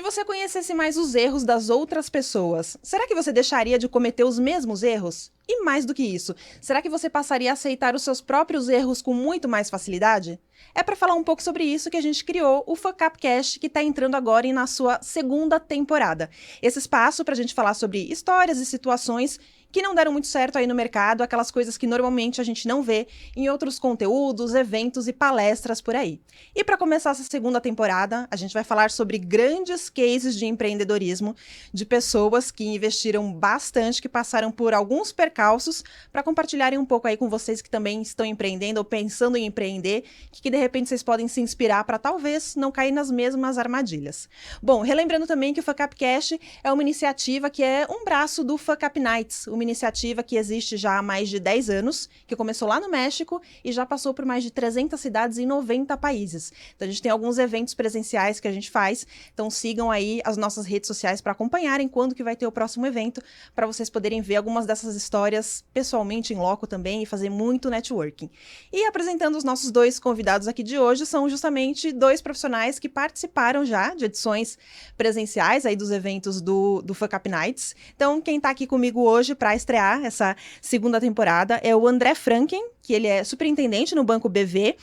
você conhecesse mais os erros das outras pessoas, será que você deixaria de cometer os mesmos erros? E mais do que isso, será que você passaria a aceitar os seus próprios erros com muito mais facilidade? É para falar um pouco sobre isso que a gente criou o Fuck Up Cast, que está entrando agora na sua segunda temporada. Esse espaço para a gente falar sobre histórias e situações que não deram muito certo aí no mercado, aquelas coisas que normalmente a gente não vê em outros conteúdos, eventos e palestras por aí. E para começar essa segunda temporada, a gente vai falar sobre grandes cases de empreendedorismo, de pessoas que investiram bastante, que passaram por alguns percalços, para compartilharem um pouco aí com vocês que também estão empreendendo ou pensando em empreender, que de repente vocês podem se inspirar para talvez não cair nas mesmas armadilhas. Bom, relembrando também que o Fuck Up Cash é uma iniciativa que é um braço do Fuck Up Nights, uma iniciativa que existe já há mais de 10 anos, que começou lá no México e já passou por mais de 300 cidades em 90 países. Então a gente tem alguns eventos presenciais que a gente faz, então sigam aí as nossas redes sociais para acompanharem quando que vai ter o próximo evento, para vocês poderem ver algumas dessas histórias pessoalmente em loco também e fazer muito networking. E apresentando os nossos dois convidados aqui de hoje, são justamente dois profissionais que participaram já de edições presenciais aí dos eventos do Fuck Up Nights. Então quem está aqui comigo hoje para estrear essa segunda temporada é o André Franken, que ele é superintendente no Banco BV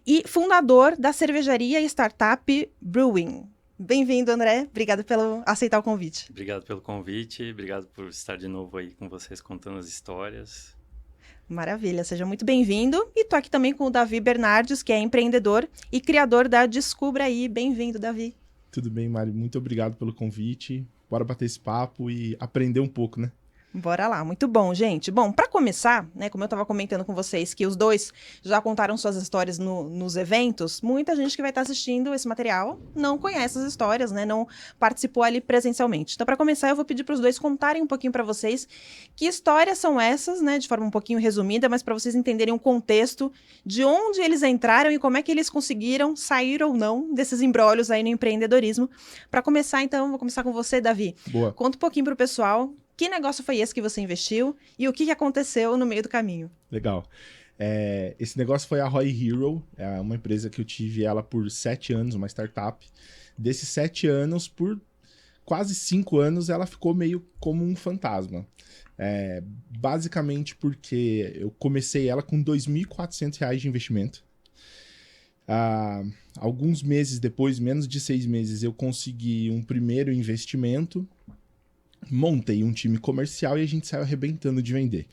e fundador da cervejaria e startup Brewing. Bem-vindo, André. Obrigado por aceitar o convite. Obrigado pelo convite, obrigado por estar de novo aí com vocês contando as histórias. Maravilha, seja muito bem-vindo. E tô aqui também com o Davi Bernardes, que é empreendedor e criador da Descubra Aí. Bem-vindo, Davi. Tudo bem, Mari? Muito obrigado pelo convite. Bora bater esse papo e aprender um pouco, né? Bora lá, muito bom, gente. Bom, para começar, né, como eu estava comentando com vocês, que os dois já contaram suas histórias nos eventos, muita gente que vai estar assistindo esse material não conhece as histórias, né, não participou ali presencialmente. Então, para começar, eu vou pedir para os dois contarem um pouquinho para vocês que histórias são essas, né, de forma um pouquinho resumida, mas para vocês entenderem o contexto de onde eles entraram e como é que eles conseguiram sair ou não desses embrólios aí no empreendedorismo. Para começar, então, vou começar com você, Davi. Boa. Conta um pouquinho para o pessoal. Que negócio foi esse que você investiu e o que aconteceu no meio do caminho? Legal. Esse negócio foi a Roy Hero, é uma empresa que eu tive ela por 7 anos, uma startup. Desses 7 anos, por quase 5 anos, ela ficou meio como um fantasma. Basicamente porque eu comecei ela com R$ 2.400 de investimento. Alguns meses depois, menos de 6 meses, eu consegui um primeiro investimento. Montei um time comercial e a gente saiu arrebentando de vender.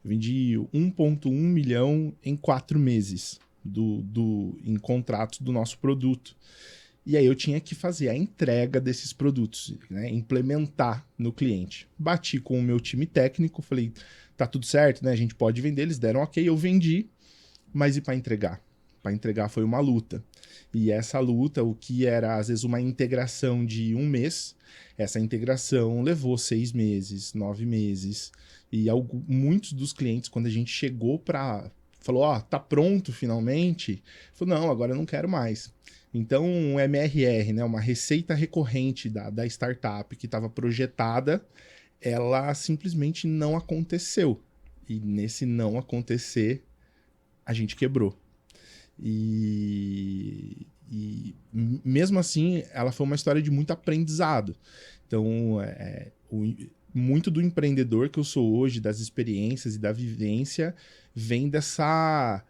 Eu vendi 1,1 milhão em 4 meses em contratos do nosso produto. E aí eu tinha que fazer a entrega desses produtos, né? Implementar no cliente. Bati com o meu time técnico, falei, tá tudo certo, né? A gente pode vender. Eles deram ok, eu vendi, mas e para entregar? Para entregar foi uma luta. E essa luta, o que era às vezes uma integração de 1 mês, essa integração levou 6 meses, 9 meses. E muitos dos clientes, quando a gente chegou falou, tá pronto finalmente, falou, não, agora eu não quero mais. Então, um MRR, né, uma receita recorrente da startup que estava projetada, ela simplesmente não aconteceu. E nesse não acontecer, a gente quebrou. E mesmo assim, ela foi uma história de muito aprendizado. Então, muito do empreendedor que eu sou hoje, das experiências e da vivência, vem dessa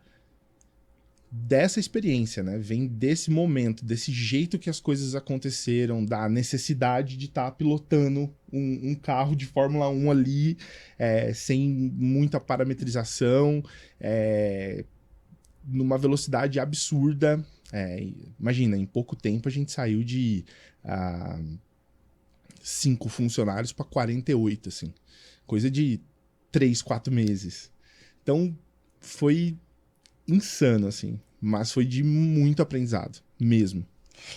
experiência, né? Vem desse momento, desse jeito que as coisas aconteceram, da necessidade de estar pilotando um carro de Fórmula 1 ali, sem muita parametrização, numa velocidade absurda. Imagina, em pouco tempo a gente saiu de 5 funcionários para 48, assim. Coisa de 3, 4 meses. Então, foi insano, assim. Mas foi de muito aprendizado, mesmo.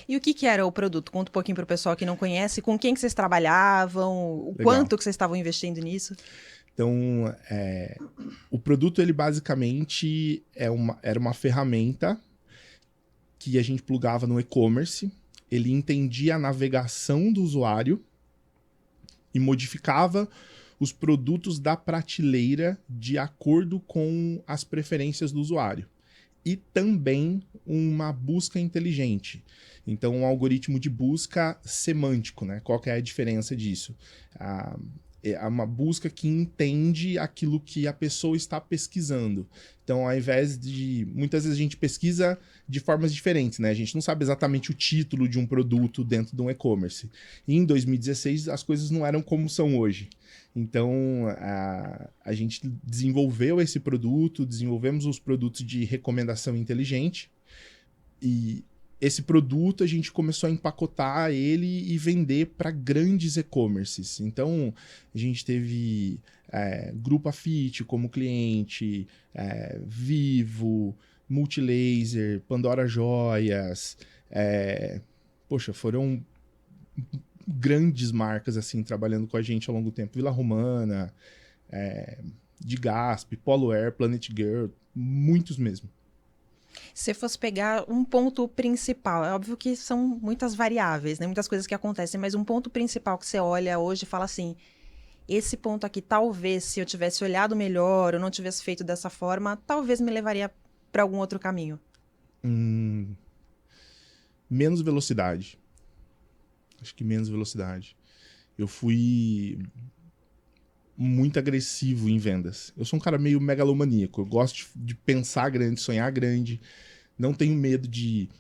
E o que era o produto? Conta um pouquinho para o pessoal que não conhece. Com quem que vocês trabalhavam? O Legal. quanto que vocês estavam investindo nisso? Então, o produto, ele basicamente era uma ferramenta que a gente plugava no e-commerce. Ele entendia a navegação do usuário e modificava os produtos da prateleira de acordo com as preferências do usuário. e também uma busca inteligente. Então, um algoritmo de busca semântico, né? Qual que é a diferença disso? É uma busca que entende aquilo que a pessoa está pesquisando. Então, ao invés de... Muitas vezes a gente pesquisa de formas diferentes, né? A gente não sabe exatamente o título de um produto dentro de um e-commerce. E em 2016, as coisas não eram como são hoje. Então, a gente desenvolveu esse produto, desenvolvemos os produtos de recomendação inteligente, e esse produto a gente começou a empacotar ele e vender para grandes e-commerces. Então, a gente teve Grupo Afit como cliente, Vivo, Multilaser, Pandora Joias. Poxa, foram grandes marcas assim trabalhando com a gente ao longo do tempo. Vila Romana, de Gasp, Polo Air, Planet Girl, muitos mesmo. Se fosse pegar um ponto principal, é óbvio que são muitas variáveis, né? Muitas coisas que acontecem, mas um ponto principal que você olha hoje e fala assim, esse ponto aqui, talvez, se eu tivesse olhado melhor, ou não tivesse feito dessa forma, talvez me levaria para algum outro caminho. Menos velocidade. Acho que menos velocidade. Eu fui muito agressivo em vendas. Eu sou um cara meio megalomaníaco. Eu gosto de pensar grande, sonhar grande. Não tenho medo de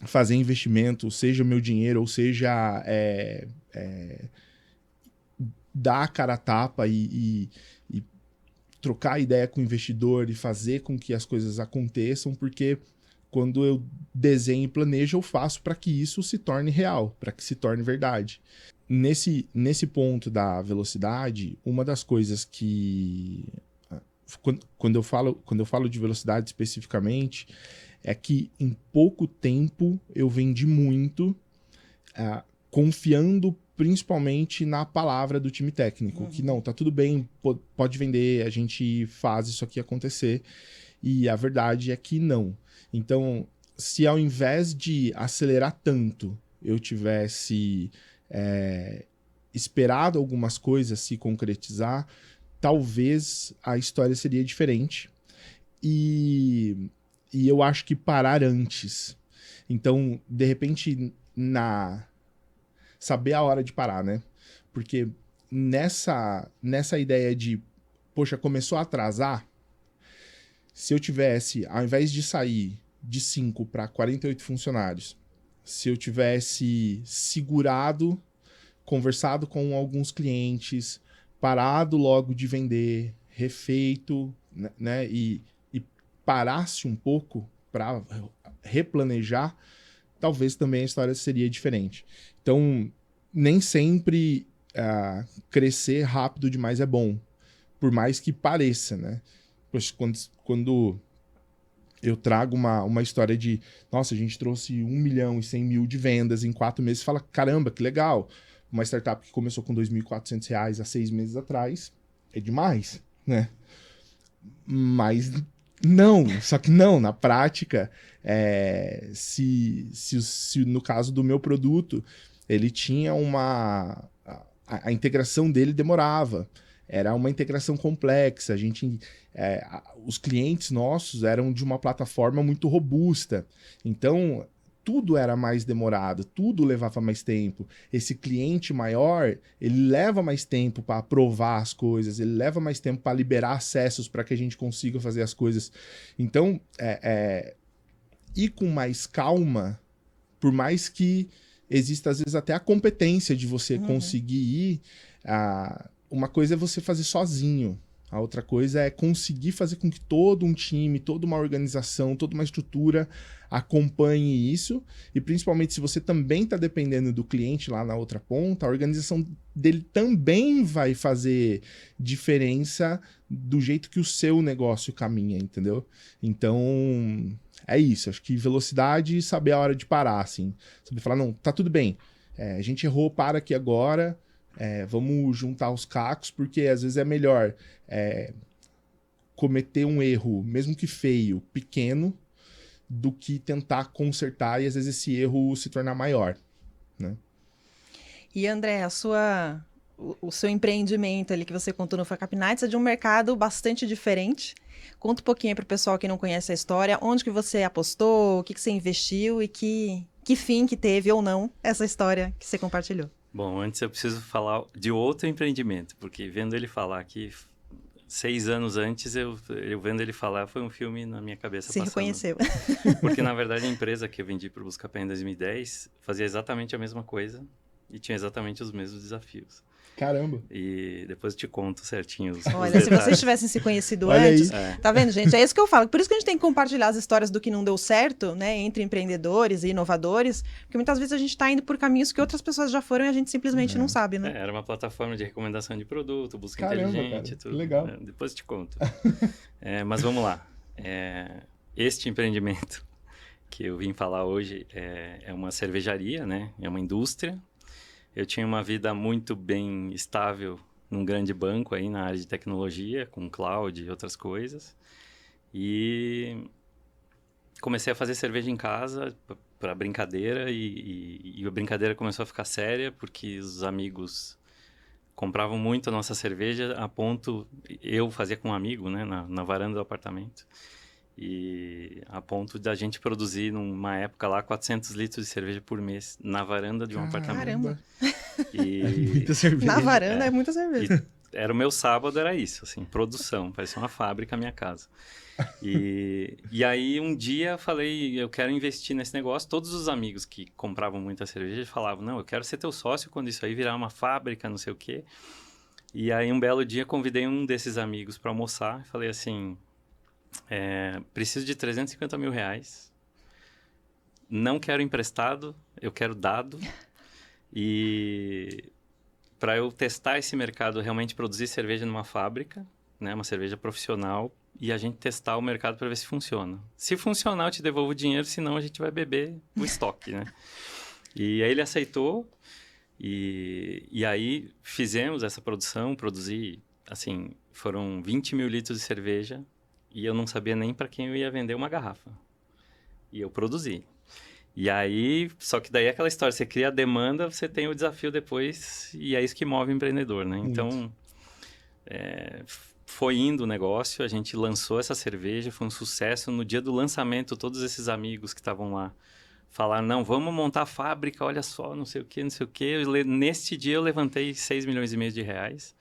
fazer investimento, seja meu dinheiro, ou seja dar a cara a tapa e trocar ideia com o investidor e fazer com que as coisas aconteçam, porque quando eu desenho e planejo, eu faço para que isso se torne real, para que se torne verdade. Nesse ponto da velocidade, uma das coisas que... Quando eu falo de velocidade especificamente, é que em pouco tempo eu vendi muito, confiando principalmente na palavra do time técnico, que não, tá tudo bem, pode vender, a gente faz isso aqui acontecer. E a verdade é que não. Então, se ao invés de acelerar tanto, eu tivesse esperado algumas coisas se concretizar, talvez a história seria diferente. E eu acho que parar antes. Então, de repente, saber a hora de parar, né? Porque nessa ideia de, poxa, começou a atrasar, se eu tivesse, ao invés de sair de 5 para 48 funcionários, se eu tivesse segurado, conversado com alguns clientes, parado logo de vender, refeito, né, e parasse um pouco para replanejar, talvez também a história seria diferente. Então, nem sempre crescer rápido demais é bom, por mais que pareça, né? Poxa, quando eu trago uma história de, nossa, a gente trouxe 1.100.000 de vendas em 4 meses, você fala, caramba, que legal. Uma startup que começou com R$2.400 há 6 meses atrás, é demais, né? Mas não, só que não, na prática, se no caso do meu produto, ele tinha a integração dele demorava. Era uma integração complexa. Os clientes nossos eram de uma plataforma muito robusta. Então, tudo era mais demorado, tudo levava mais tempo. Esse cliente maior, ele leva mais tempo para aprovar as coisas, ele leva mais tempo para liberar acessos para que a gente consiga fazer as coisas. Então, ir com mais calma, por mais que exista, às vezes, até a competência de você conseguir ir... Uma coisa é você fazer sozinho. A outra coisa é conseguir fazer com que todo um time, toda uma organização, toda uma estrutura acompanhe isso. E principalmente se você também está dependendo do cliente lá na outra ponta, a organização dele também vai fazer diferença do jeito que o seu negócio caminha, entendeu? Então, é isso. Acho que velocidade e saber a hora de parar, assim. Saber falar, não, tá tudo bem. A gente errou, para aqui agora... vamos juntar os cacos, porque às vezes é melhor cometer um erro, mesmo que feio, pequeno, do que tentar consertar e às vezes esse erro se tornar maior, né? E André, o seu empreendimento ali que você contou no Fuck Up Nights é de um mercado bastante diferente. Conta um pouquinho aí pro pessoal que não conhece a história, onde que você apostou, o que que você investiu e que fim que teve ou não essa história que você compartilhou. Bom, antes eu preciso falar de outro empreendimento, porque vendo ele falar aqui, 6 anos antes, eu vendo ele falar, foi um filme na minha cabeça Se passando. reconheceu. Porque, na verdade, a empresa que eu vendi para o Buscapé em 2010 fazia exatamente a mesma coisa e tinha exatamente os mesmos desafios. Caramba. E depois eu te conto certinho os Olha, se detalhes. vocês tivessem se conhecido Olha antes, aí. tá vendo, gente? É isso que eu falo. Por isso que a gente tem que compartilhar as histórias do que não deu certo, né, entre empreendedores e inovadores, porque muitas vezes a gente tá indo por caminhos que outras pessoas já foram e a gente simplesmente não sabe, né? Era uma plataforma de recomendação de produto, busca Caramba, inteligente, cara, tudo. que legal. Depois eu te conto. Mas vamos lá. Este empreendimento que eu vim falar hoje é uma cervejaria, né? É uma indústria. Eu tinha uma vida muito bem estável num grande banco aí na área de tecnologia, com cloud e outras coisas. E comecei a fazer cerveja em casa para brincadeira e a brincadeira começou a ficar séria porque os amigos compravam muito a nossa cerveja a ponto... Eu fazia com um amigo, né, na varanda do apartamento. E a ponto da gente produzir, numa época lá, 400 litros de cerveja por mês na varanda de um apartamento. Caramba. E... É muita cerveja. Na varanda é muita cerveja. Era o meu sábado, era isso, assim, produção. Parecia uma fábrica a minha casa. E aí, um dia, falei, eu quero investir nesse negócio. Todos os amigos que compravam muita cerveja falavam, não, eu quero ser teu sócio quando isso aí virar uma fábrica, não sei o quê. E aí, um belo dia, convidei um desses amigos para almoçar. Falei assim, preciso de 350 mil reais. Não quero emprestado, eu quero dado. E para eu testar esse mercado, realmente produzir cerveja numa fábrica, né, uma cerveja profissional, e a gente testar o mercado para ver se funciona. Se funcionar, eu te devolvo o dinheiro, senão a gente vai beber o estoque, né? E aí ele aceitou, e aí fizemos essa produção, produzi, assim, foram 20 mil litros de cerveja, e eu não sabia nem para quem eu ia vender uma garrafa. E eu produzi. E aí, só que daí é aquela história, você cria a demanda, você tem o desafio depois, e é isso que move o empreendedor, né? Muito. Então, foi indo o negócio, a gente lançou essa cerveja, foi um sucesso. No dia do lançamento, todos esses amigos que estavam lá falaram, não, vamos montar a fábrica, olha só, não sei o quê, não sei o quê. Neste dia eu levantei 6 milhões e meio de reais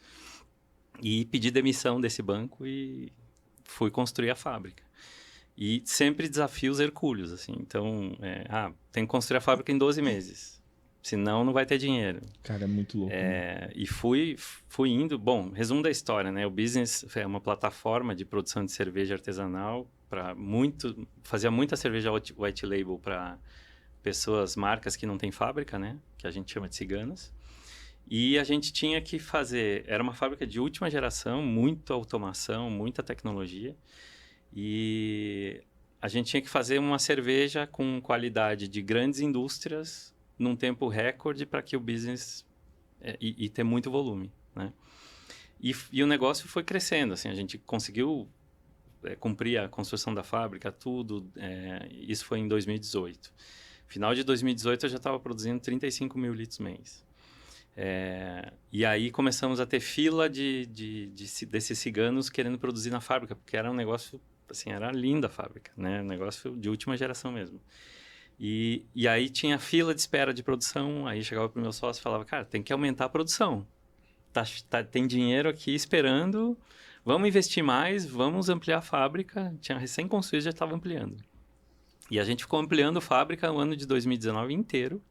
e pedi demissão desse banco e fui construir a fábrica. E sempre desafios hercúleos, assim. Então, tem que construir a fábrica em 12 meses. Senão, não vai ter dinheiro. Cara, é muito louco. Né? E fui indo... Bom, resumo da história, né? O Business é uma plataforma de produção de cerveja artesanal fazia muita cerveja white label para pessoas, marcas que não têm fábrica, né? Que a gente chama de ciganas. E a gente tinha que fazer... Era uma fábrica de última geração, muita automação, muita tecnologia. E a gente tinha que fazer uma cerveja com qualidade de grandes indústrias num tempo recorde para que o business... e ter muito volume, né? E o negócio foi crescendo, assim, a gente conseguiu cumprir a construção da fábrica, tudo. Isso foi em 2018. Final de 2018 eu já estava produzindo 35 mil litros mês. E aí começamos a ter fila desses ciganos querendo produzir na fábrica, porque era um negócio, assim, era linda a fábrica, né? Um negócio de última geração mesmo. E aí tinha fila de espera de produção, aí chegava pro meu sócio e falava, cara, tem que aumentar a produção. Tem dinheiro aqui esperando, vamos investir mais, vamos ampliar a fábrica. Tinha recém-construído, já estava ampliando. E a gente ficou ampliando a fábrica no ano de 2019 inteiro.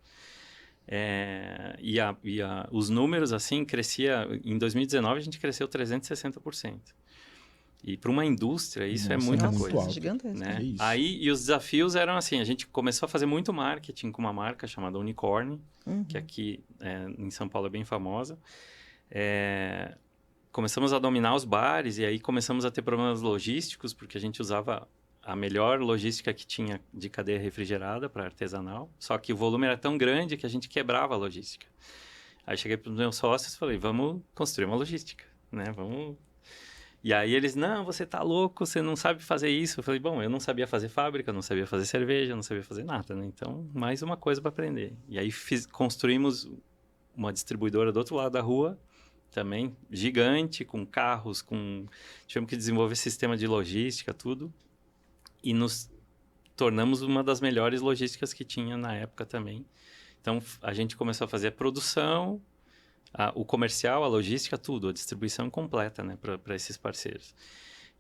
Os números, assim, em 2019 a gente cresceu 360%. E para uma indústria, isso é muita muito coisa. alto. Gigantesco. Né? É isso. E os desafios eram assim, a gente começou a fazer muito marketing com uma marca chamada Unicorn, que aqui em São Paulo é bem famosa. Começamos a dominar os bares e aí começamos a ter problemas logísticos, porque a gente usava a melhor logística que tinha de cadeia refrigerada para artesanal, só que o volume era tão grande que a gente quebrava a logística. Aí cheguei para os meus sócios e falei, vamos construir uma logística, né? E aí eles, não, você tá louco, você não sabe fazer isso. Eu falei, bom, eu não sabia fazer fábrica, não sabia fazer cerveja, não sabia fazer nada, né? Então, mais uma coisa para aprender. E aí construímos uma distribuidora do outro lado da rua, também, gigante, com carros, tivemos que desenvolver sistema de logística, tudo. E nos tornamos uma das melhores logísticas que tinha na época também. Então, a gente começou a fazer a produção, o comercial, a logística, tudo, a distribuição completa, né, para esses parceiros.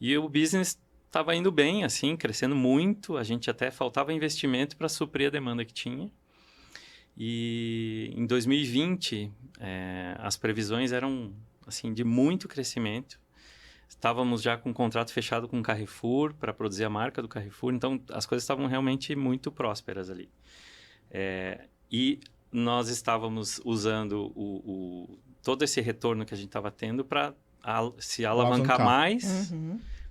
E o business estava indo bem, assim, crescendo muito. A gente até faltava investimento para suprir a demanda que tinha. E em 2020, as previsões eram, assim, de muito crescimento. Estávamos já com um contrato fechado com o Carrefour para produzir a marca do Carrefour. Então, as coisas estavam realmente muito prósperas ali. E nós estávamos usando todo esse retorno que a gente estava tendo para se alavancar mais,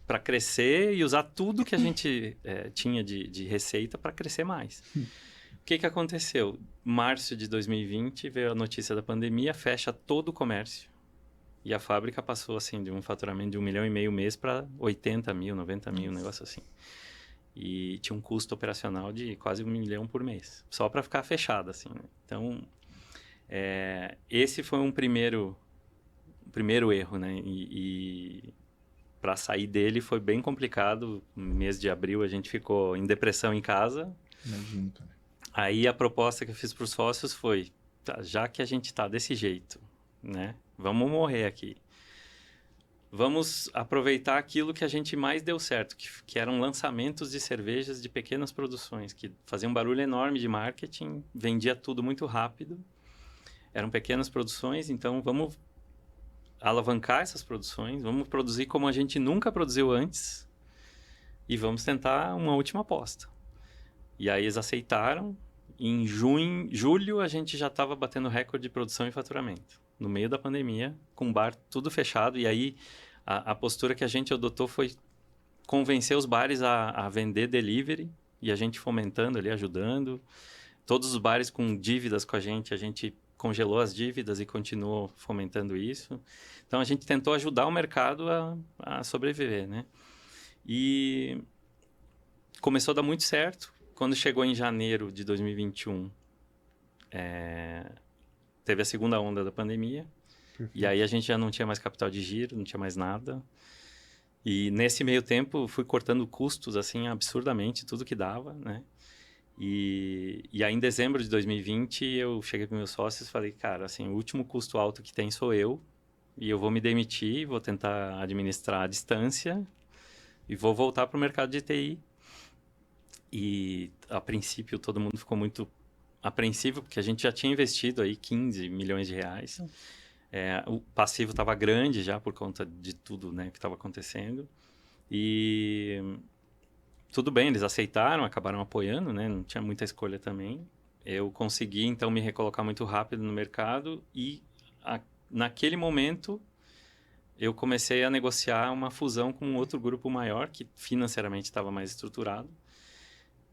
para crescer e usar tudo que a gente tinha de receita para crescer mais. O que aconteceu? Março de 2020 veio a notícia da pandemia, fecha todo o comércio. E a fábrica passou assim de um faturamento de 1,5 milhão mês para 80 mil, 90 mil, um negócio assim. E tinha um custo operacional de quase 1 milhão por mês, só para ficar fechado, assim, né? Então, esse foi um primeiro erro, né? E para sair dele foi bem complicado. No mês de abril a gente ficou em depressão em casa. Imagino, cara. Aí a proposta que eu fiz para os sócios foi, tá, já que a gente está desse jeito, né? Vamos morrer aqui. Vamos aproveitar aquilo que a gente mais deu certo, que eram lançamentos de cervejas de pequenas produções, que faziam um barulho enorme de marketing, vendia tudo muito rápido. Eram pequenas produções, então vamos alavancar essas produções, vamos produzir como a gente nunca produziu antes e vamos tentar uma última aposta. E aí eles aceitaram. Em julho, a gente já estava batendo recorde de produção e faturamento. No meio da pandemia, com o bar tudo fechado. E aí, a postura que a gente adotou foi convencer os bares a vender delivery. E a gente fomentando ali, ajudando. Todos os bares com dívidas com a gente congelou as dívidas e continuou fomentando isso. Então, a gente tentou ajudar o mercado a sobreviver, né? E começou a dar muito certo. Quando chegou em janeiro de 2021, teve a segunda onda da pandemia. Perfeito. E aí a gente já não tinha mais capital de giro, não tinha mais nada. E nesse meio tempo fui cortando custos assim absurdamente, tudo que dava, né? E aí em dezembro de 2020 eu cheguei para meus sócios e falei, cara, assim, o último custo alto que tem sou eu. E eu vou me demitir, vou tentar administrar à distância e vou voltar para o mercado de TI. E, a princípio, todo mundo ficou muito apreensivo, porque a gente já tinha investido aí 15 milhões de reais. O passivo estava grande já por conta de tudo, né, que estava acontecendo. E tudo bem, eles aceitaram, acabaram apoiando, né, não tinha muita escolha também. Eu consegui, então, me recolocar muito rápido no mercado e, naquele momento, eu comecei a negociar uma fusão com um outro grupo maior, que financeiramente estava mais estruturado.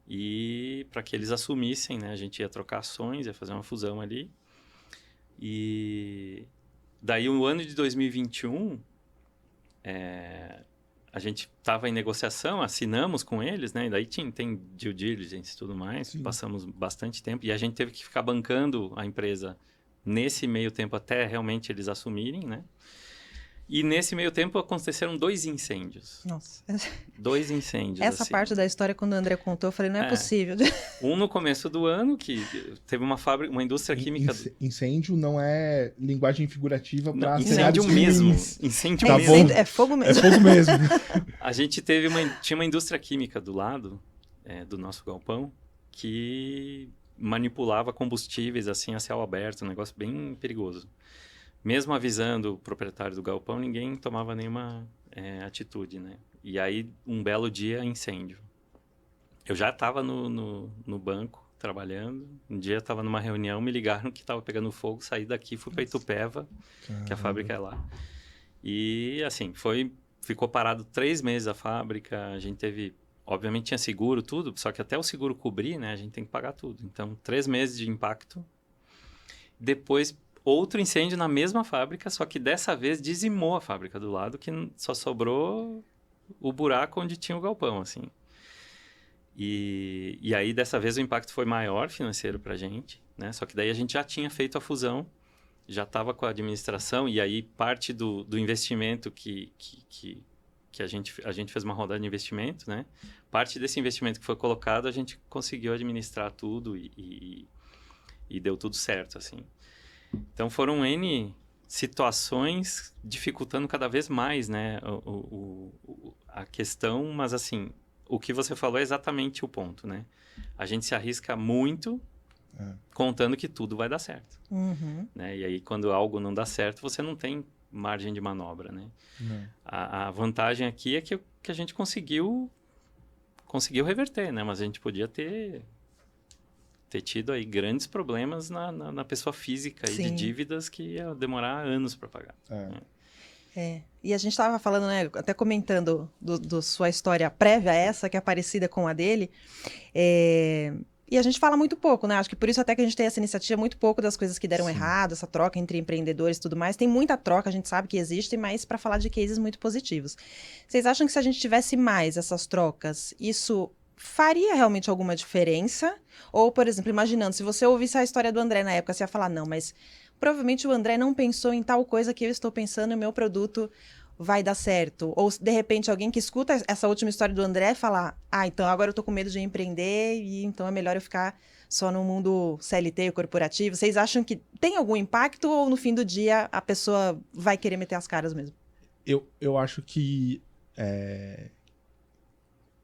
E para que eles assumissem, né? A gente ia trocar ações, ia fazer uma fusão ali. E daí, o ano de 2021, a gente estava em negociação, assinamos com eles, né? E daí tem due diligence e tudo mais. Sim. Passamos bastante tempo. E a gente teve que ficar bancando a empresa nesse meio tempo até realmente eles assumirem, né? E nesse meio tempo aconteceram 2 incêndios. Nossa. 2 incêndios. Essa assim. Parte da história, quando o André contou, eu falei, não é possível. Um no começo do ano, que teve uma fábrica, uma indústria química... Incêndio não é linguagem figurativa para incêndio mesmo. Incêndio tá mesmo. Bom. É fogo mesmo. É fogo mesmo. A gente tinha uma indústria química do lado do nosso galpão que manipulava combustíveis assim a céu aberto, um negócio bem perigoso. Mesmo avisando o proprietário do galpão, ninguém tomava nenhuma atitude, né? E aí, um belo dia, incêndio. Eu já estava no banco, trabalhando. Um dia, estava numa reunião, me ligaram que estava pegando fogo. Saí daqui, fui para Itupeva, que a fábrica é lá. E, assim, ficou parado 3 meses a fábrica. A gente teve... Obviamente, tinha seguro, tudo. Só que até o seguro cobrir, né? A gente tem que pagar tudo. Então, 3 meses de impacto. Depois... Outro incêndio na mesma fábrica, só que dessa vez dizimou a fábrica do lado, que só sobrou o buraco onde tinha o galpão, assim. E aí, dessa vez, o impacto foi maior financeiro pra gente, né? Só que daí a gente já tinha feito a fusão já estava com a administração, e aí parte do investimento que a gente fez uma rodada de investimento, né? Parte desse investimento que foi colocado, a gente conseguiu administrar tudo e deu tudo certo, assim. Então, foram N situações dificultando cada vez mais, né? A questão, mas assim, o que você falou é exatamente o ponto, né? A gente se arrisca muito contando que tudo vai dar certo. Uhum. Né? E aí, quando algo não dá certo, você não tem margem de manobra, né? A vantagem aqui é que a gente conseguiu reverter, né? Mas a gente podia ter tido aí grandes problemas na pessoa física e de dívidas que ia demorar anos para pagar. E a gente estava falando, né, até comentando do sua história prévia a essa, que é parecida com a dele, e a gente fala muito pouco, né? Acho que por isso até que a gente tem essa iniciativa, muito pouco das coisas que deram errado, essa troca entre empreendedores e tudo mais. Tem muita troca, a gente sabe que existe, mas para falar de cases muito positivos. Vocês acham que se a gente tivesse mais essas trocas, isso faria realmente alguma diferença? Ou, por exemplo, imaginando, se você ouvisse a história do André na época, você ia falar, não, mas provavelmente o André não pensou em tal coisa que eu estou pensando e o meu produto vai dar certo. Ou, de repente, alguém que escuta essa última história do André falar, então agora eu tô com medo de empreender e então é melhor eu ficar só no mundo CLT, corporativo. Vocês acham que tem algum impacto ou no fim do dia a pessoa vai querer meter as caras mesmo? Eu acho que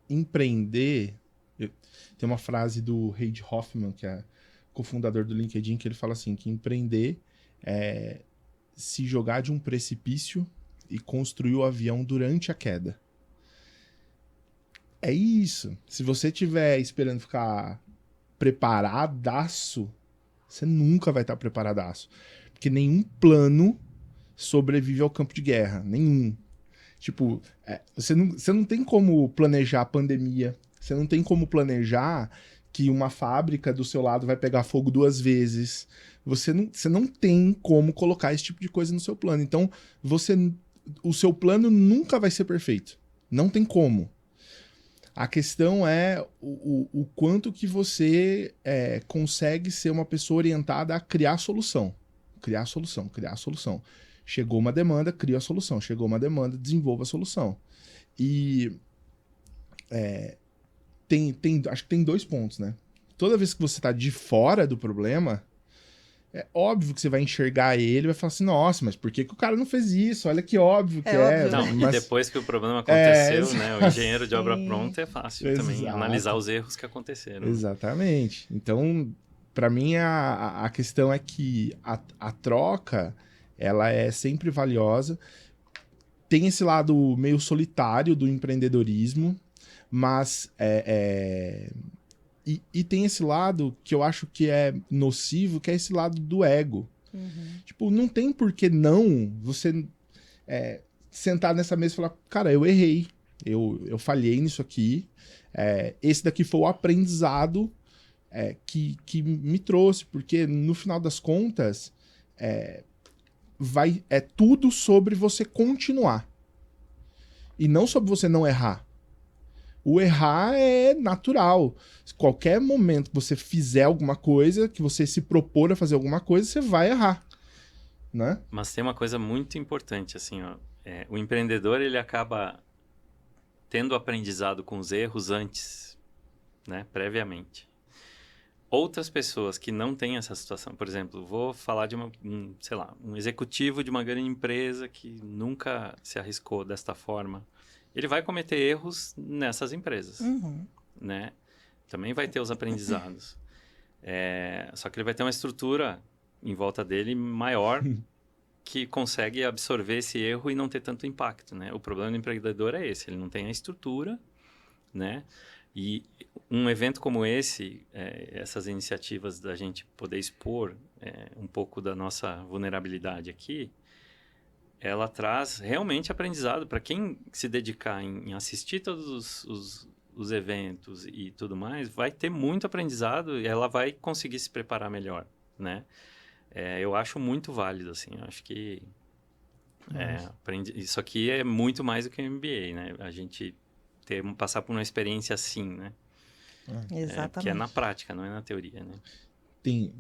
empreender... Tem uma frase do Reid Hoffman, que é cofundador do LinkedIn, que ele fala assim, que empreender é se jogar de um precipício e construir o avião durante a queda. É isso. Se você estiver esperando ficar preparadaço, você nunca vai estar preparadaço. Porque nenhum plano sobrevive ao campo de guerra. Nenhum. Tipo, você não tem como planejar a pandemia. Você não tem como planejar que uma fábrica do seu lado vai pegar fogo 2 vezes. Você não tem como colocar esse tipo de coisa no seu plano. Então, o seu plano nunca vai ser perfeito. Não tem como. A questão é o quanto que você consegue ser uma pessoa orientada a criar solução. Criar solução, criar solução. Chegou uma demanda, cria a solução. Chegou uma demanda, desenvolva a solução. E acho que tem 2 pontos, né? Toda vez que você está de fora do problema, é óbvio que você vai enxergar ele e vai falar assim, nossa, mas por que o cara não fez isso? Olha que óbvio que óbvio. Não, mas... E depois que o problema aconteceu, né? O engenheiro de obra pronta é fácil também analisar os erros que aconteceram. Exatamente. Então, para mim, a questão é que a troca, ela é sempre valiosa. Tem esse lado meio solitário do empreendedorismo, mas e tem esse lado que eu acho que é nocivo, que é esse lado do ego. Uhum. Tipo, não tem por que não você sentar nessa mesa e falar, cara, eu errei, eu falhei nisso aqui, esse daqui foi o aprendizado que me trouxe, porque no final das contas é tudo sobre você continuar e não sobre você não errar. O errar é natural. Qualquer momento que você fizer alguma coisa, que você se propor a fazer alguma coisa, você vai errar, né? Mas tem uma coisa muito importante, assim, ó. O empreendedor, ele acaba tendo aprendizado com os erros antes, né? Previamente. Outras pessoas que não têm essa situação, por exemplo, vou falar de um executivo de uma grande empresa que nunca se arriscou desta forma. Ele vai cometer erros nessas empresas, né? Também vai ter os aprendizados. Só que ele vai ter uma estrutura em volta dele maior que consegue absorver esse erro e não ter tanto impacto, né? O problema do empreendedor é esse, ele não tem a estrutura, né? E um evento como esse, essas iniciativas da gente poder expor um pouco da nossa vulnerabilidade aqui, ela traz realmente aprendizado para quem se dedicar em assistir todos os eventos e tudo mais, vai ter muito aprendizado e ela vai conseguir se preparar melhor, né? Eu acho muito válido, assim, eu acho que isso aqui é muito mais do que um MBA, né? A gente passar por uma experiência assim, né? Exatamente. Que é na prática, não é na teoria, né? Tem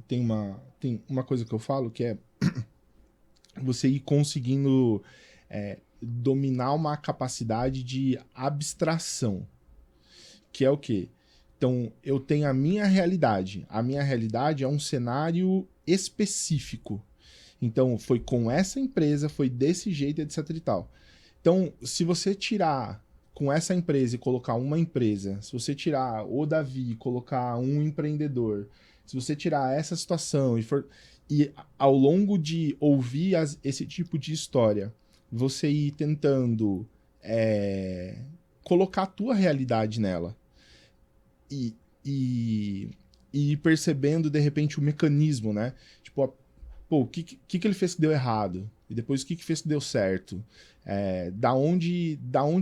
uma coisa que eu falo que é você ir conseguindo dominar uma capacidade de abstração, que é o quê? Então, eu tenho a minha realidade. A minha realidade é um cenário específico. Então, foi com essa empresa, foi desse jeito, etc e tal. Então, se você tirar com essa empresa e colocar uma empresa, se você tirar o Davi e colocar um empreendedor, se você tirar essa situação e ao longo de ouvir esse tipo de história, você ir tentando colocar a tua realidade nela e ir percebendo, de repente, o mecanismo, né? Tipo, pô, o que ele fez que deu errado? E depois o que fez que deu certo? Da onde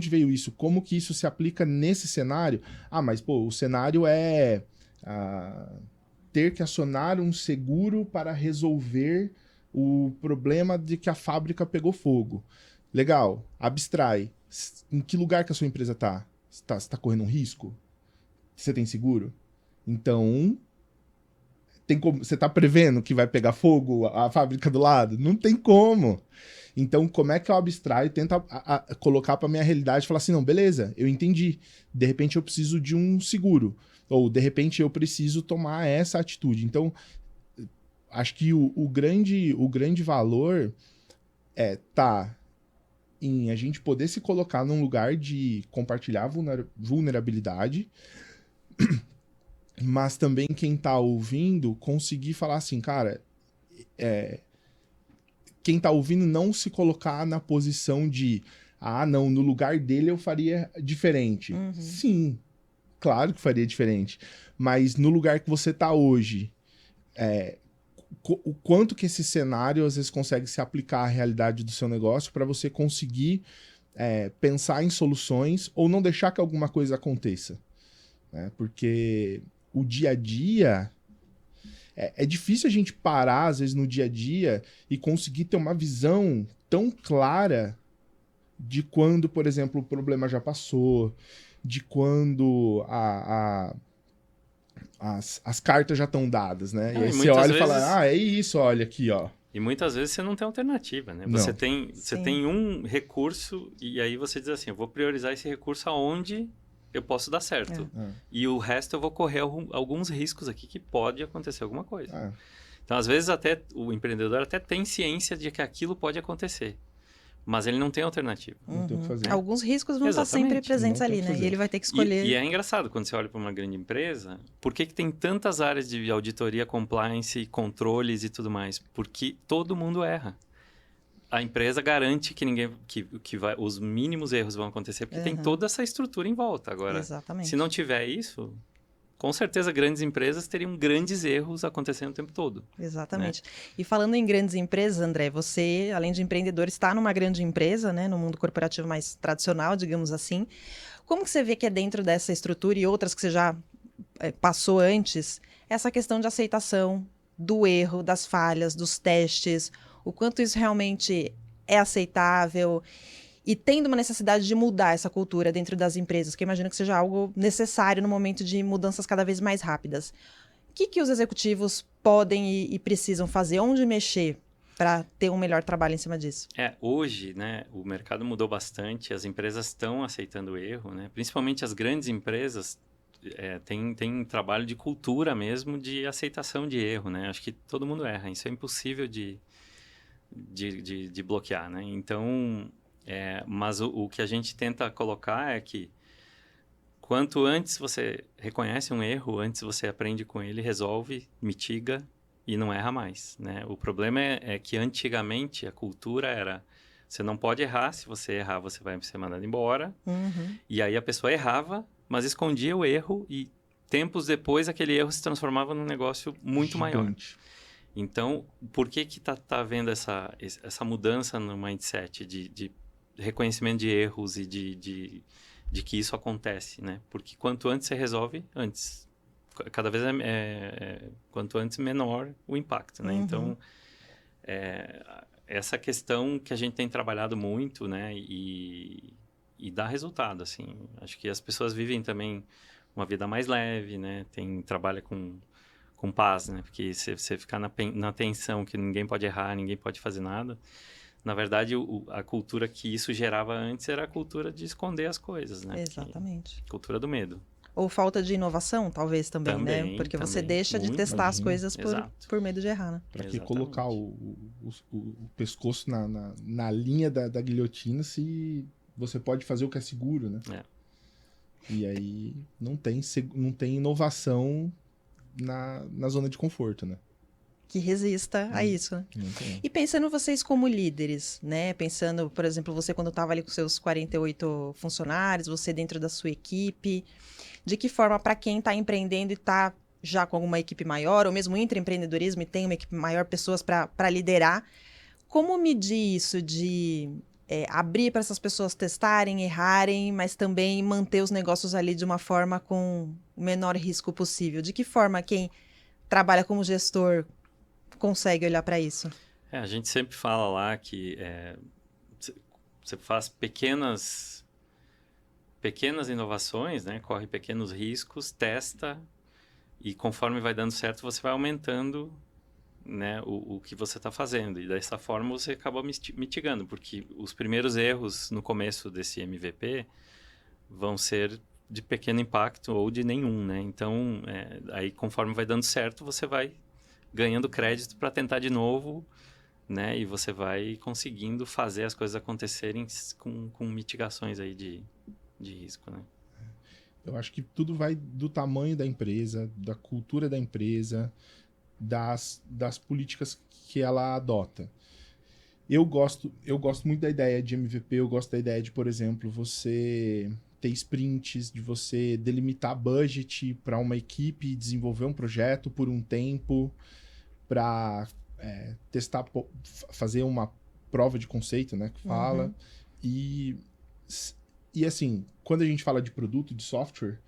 veio isso? Como que isso se aplica nesse cenário? Ah, mas pô, o cenário é ter que acionar um seguro para resolver o problema de que a fábrica pegou fogo. Legal, abstrai. Em que lugar que a sua empresa tá? Você tá correndo um risco? Você tem seguro? Então, você tá prevendo que vai pegar fogo a fábrica do lado? Não tem como. Então, como é que eu abstraio, tento colocar para minha realidade e falar assim, não, beleza, eu entendi. De repente eu preciso de um seguro. Ou, de repente, eu preciso tomar essa atitude. Então, acho que o grande valor tá em a gente poder se colocar num lugar de compartilhar vulnerabilidade, mas também quem tá ouvindo conseguir falar assim, cara, quem tá ouvindo não se colocar na posição de não, no lugar dele eu faria diferente. Uhum. Sim, claro que faria diferente. Mas no lugar que você tá hoje, o quanto que esse cenário às vezes consegue se aplicar à realidade do seu negócio para você conseguir pensar em soluções ou não deixar que alguma coisa aconteça. Né? Porque o dia a dia... É difícil a gente parar, às vezes, no dia a dia e conseguir ter uma visão tão clara de quando, por exemplo, o problema já passou, de quando as cartas já estão dadas, né? Não, e aí e você muitas olha e vezes... fala, é isso, olha aqui, ó. E muitas vezes você não tem alternativa, né? Não. Você tem um recurso e aí você diz assim, eu vou priorizar esse recurso aonde eu posso dar certo. E o resto eu vou correr alguns riscos aqui que pode acontecer alguma coisa. Então, às vezes, até o empreendedor até tem ciência de que aquilo pode acontecer. Mas ele não tem alternativa. Não tem o que fazer. Alguns riscos vão estar sempre presentes ali, né? E ele vai ter que escolher. E é engraçado quando você olha para uma grande empresa, por que tem tantas áreas de auditoria, compliance, controles e tudo mais? Porque todo mundo erra. A empresa garante que os mínimos erros vão acontecer, porque tem toda essa estrutura em volta. Agora, exatamente. Se não tiver isso, com certeza grandes empresas teriam grandes erros acontecendo o tempo todo. Exatamente. Né? E falando em grandes empresas, André, você, além de empreendedor, está numa grande empresa, né, no mundo corporativo mais tradicional, digamos assim. Como que você vê que é dentro dessa estrutura e outras que você já passou antes, essa questão de aceitação do erro, das falhas, dos testes, o quanto isso realmente é aceitável e tendo uma necessidade de mudar essa cultura dentro das empresas, que eu imagino que seja algo necessário no momento de mudanças cada vez mais rápidas. O que os executivos podem e precisam fazer? Onde mexer para ter um melhor trabalho em cima disso? Hoje, né, o mercado mudou bastante, as empresas estão aceitando o erro, né? Principalmente as grandes empresas tem trabalho de cultura mesmo, de aceitação de erro, né? Acho que todo mundo erra, isso é impossível de bloquear, né? Então, mas o que a gente tenta colocar é que quanto antes você reconhece um erro, antes você aprende com ele, resolve, mitiga e não erra mais, né? O problema é que antigamente a cultura era você não pode errar, se você errar você vai ser mandado embora. E aí a pessoa errava, mas escondia o erro e tempos depois aquele erro se transformava num negócio muito maior. Então, por que tá havendo essa mudança no mindset de reconhecimento de erros e de que isso acontece, né? Porque quanto antes você resolve, antes. Cada vez quanto antes menor o impacto, né? Então, essa questão que a gente tem trabalhado muito, né? E dá resultado, assim. Acho que as pessoas vivem também uma vida mais leve, né? Trabalha com com paz, né? Porque se você ficar na tensão que ninguém pode errar, ninguém pode fazer nada, na verdade, a cultura que isso gerava antes era a cultura de esconder as coisas, né? Exatamente. Cultura do medo. Ou falta de inovação, talvez também, né? Porque você deixa de testar as coisas por medo de errar, né? Pra que colocar o pescoço na linha da guilhotina se você pode fazer o que é seguro, né? E aí não tem inovação na zona de conforto, né? Que resista a isso. Né? E pensando vocês como líderes, né? Pensando, por exemplo, você quando estava ali com seus 48 funcionários, você dentro da sua equipe, de que forma, para quem está empreendendo e está já com alguma equipe maior, ou mesmo intraempreendedorismo e tem uma equipe maior, pessoas para liderar, como medir isso de abrir para essas pessoas testarem, errarem, mas também manter os negócios ali de uma forma com o menor risco possível? De que forma quem trabalha como gestor consegue olhar para isso? A gente sempre fala lá que você faz pequenas inovações, né? Corre pequenos riscos, testa e conforme vai dando certo você vai aumentando, né, o que você está fazendo. E dessa forma você acaba mitigando, porque os primeiros erros no começo desse MVP vão ser de pequeno impacto ou de nenhum, né? Então, aí conforme vai dando certo, você vai ganhando crédito para tentar de novo, né? E você vai conseguindo fazer as coisas acontecerem com mitigações aí de risco, né? Eu acho que tudo vai do tamanho da empresa, da cultura da empresa, das políticas que ela adota. Eu gosto muito da ideia de MVP, eu gosto da ideia de, por exemplo, você ter sprints, de você delimitar budget para uma equipe desenvolver um projeto por um tempo, para testar, fazer uma prova de conceito, né, que fala. Uhum. E assim, quando a gente fala de produto, de software,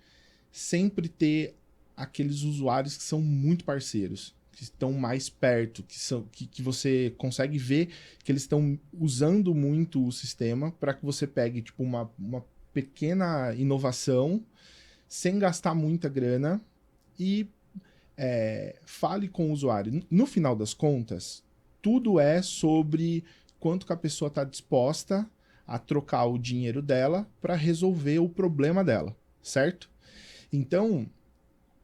sempre ter aqueles usuários que são muito parceiros, que estão mais perto, que você consegue ver que eles estão usando muito o sistema para que você pegue tipo, uma pequena inovação sem gastar muita grana e fale com o usuário. No final das contas, tudo é sobre quanto que a pessoa está disposta a trocar o dinheiro dela para resolver o problema dela, certo? Então,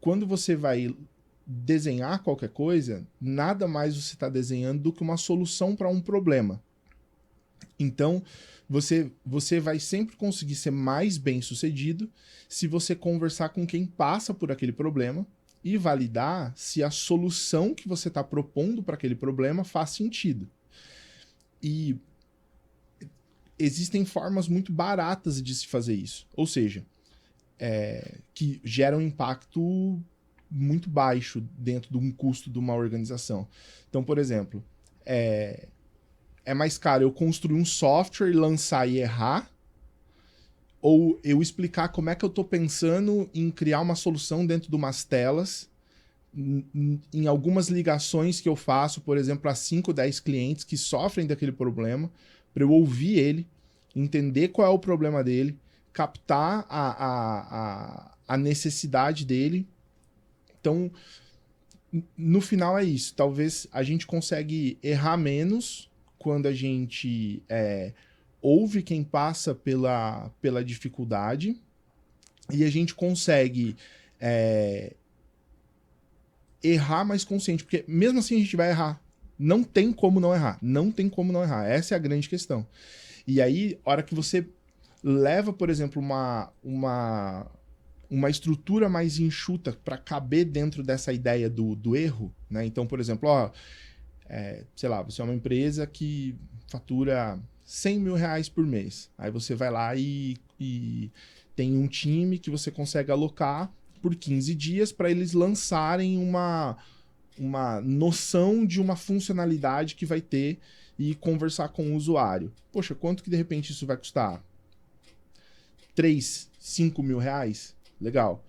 quando você vai desenhar qualquer coisa, nada mais você está desenhando do que uma solução para um problema. Então, você vai sempre conseguir ser mais bem sucedido se você conversar com quem passa por aquele problema e validar se a solução que você está propondo para aquele problema faz sentido. E existem formas muito baratas de se fazer isso. Ou seja, que geram impacto muito baixo dentro de um custo de uma organização. Então, por exemplo, é mais caro eu construir um software, lançar e errar, ou eu explicar como é que eu estou pensando em criar uma solução dentro de umas telas, em algumas ligações que eu faço, por exemplo, a 5, 10 clientes que sofrem daquele problema, para eu ouvir ele, entender qual é o problema dele, captar a necessidade dele. Então, no final é isso. Talvez a gente consegue errar menos quando a gente ouve quem passa pela dificuldade e a gente consegue errar mais consciente, porque mesmo assim a gente vai errar. Não tem como não errar. Não tem como não errar. Essa é a grande questão. E aí, a hora que você leva, por exemplo, uma estrutura mais enxuta para caber dentro dessa ideia do erro, né? Então, por exemplo, sei lá, você é uma empresa que fatura 100 mil reais por mês. Aí você vai lá e tem um time que você consegue alocar por 15 dias para eles lançarem uma noção de uma funcionalidade que vai ter e conversar com o usuário. Poxa, quanto que de repente isso vai custar? 3, 5 mil reais? Legal.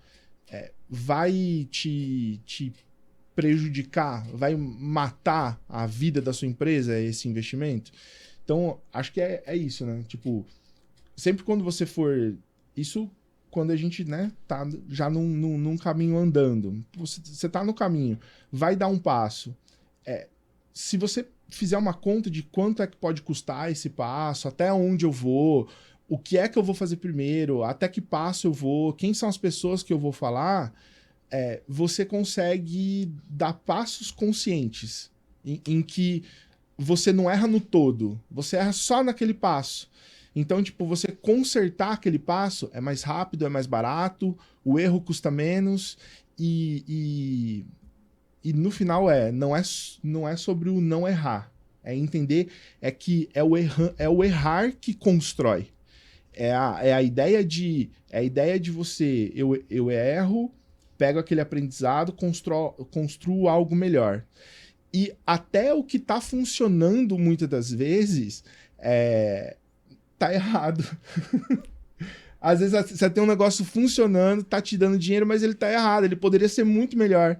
Vai te prejudicar? Vai matar a vida da sua empresa esse investimento? Então, acho que é isso, né? Tipo, sempre quando você for... Isso quando a gente, né, tá já num caminho andando. Você tá no caminho, vai dar um passo. Se você fizer uma conta de quanto é que pode custar esse passo, até onde eu vou, o que é que eu vou fazer primeiro, até que passo eu vou, quem são as pessoas que eu vou falar, você consegue dar passos conscientes em que você não erra no todo, você erra só naquele passo. Então, tipo, você consertar aquele passo é mais rápido, é mais barato, o erro custa menos e no final não é sobre o não errar. É entender que é o errar que constrói. É a ideia de você, eu erro, pego aquele aprendizado, construo algo melhor. E até o que tá funcionando muitas das vezes tá errado. Às vezes você tem um negócio funcionando, tá te dando dinheiro, mas ele tá errado, ele poderia ser muito melhor.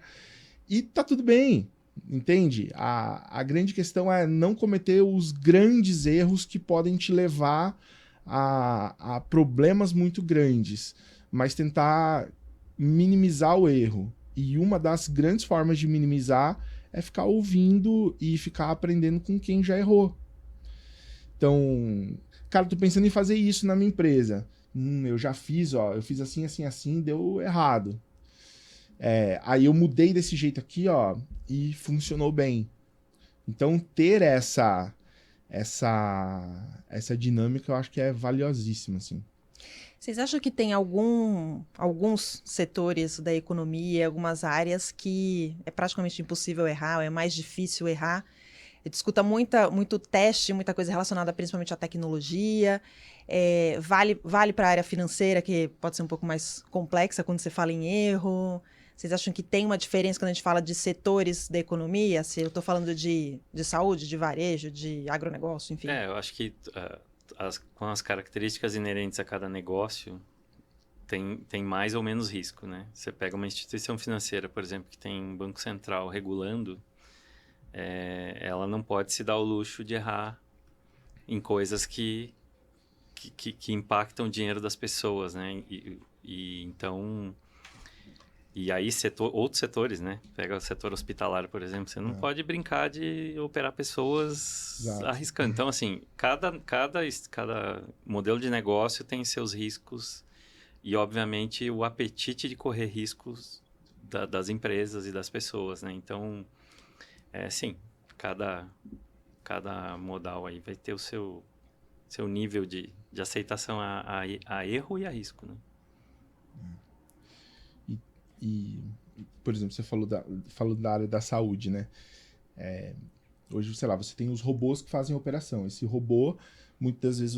E tá tudo bem, entende? A grande questão é não cometer os grandes erros que podem te levar a problemas muito grandes, mas tentar minimizar o erro. E uma das grandes formas de minimizar é ficar ouvindo e ficar aprendendo com quem já errou. Então, cara, tô pensando em fazer isso na minha empresa. Eu já fiz, eu fiz assim, assim, assim, deu errado. Aí eu mudei desse jeito aqui, e funcionou bem. Então, ter essa dinâmica eu acho que é valiosíssima, assim. Vocês acham que tem alguns setores da economia, algumas áreas que é praticamente impossível errar, ou é mais difícil errar? Eu discuto muito teste, muita coisa relacionada principalmente à tecnologia. Vale para a área financeira, que pode ser um pouco mais complexa quando você fala em erro. Vocês acham que tem uma diferença quando a gente fala de setores da economia? Se eu estou falando de saúde, de varejo, de agronegócio, enfim. Eu acho que com as características inerentes a cada negócio, tem mais ou menos risco, né? Você pega uma instituição financeira, por exemplo, que tem um banco central regulando, ela não pode se dar o luxo de errar em coisas que impactam o dinheiro das pessoas, né? Então... E aí, outros setores, né? Pega o setor hospitalar, por exemplo, você não pode brincar de operar pessoas arriscando. Então, assim, cada modelo de negócio tem seus riscos e, obviamente, o apetite de correr riscos das empresas e das pessoas, né? Então, sim, cada modal aí vai ter o seu nível de aceitação a erro e a risco, né? E, por exemplo, você falou da área da saúde, né? Hoje, sei lá, você tem os robôs que fazem a operação. Esse robô, muitas vezes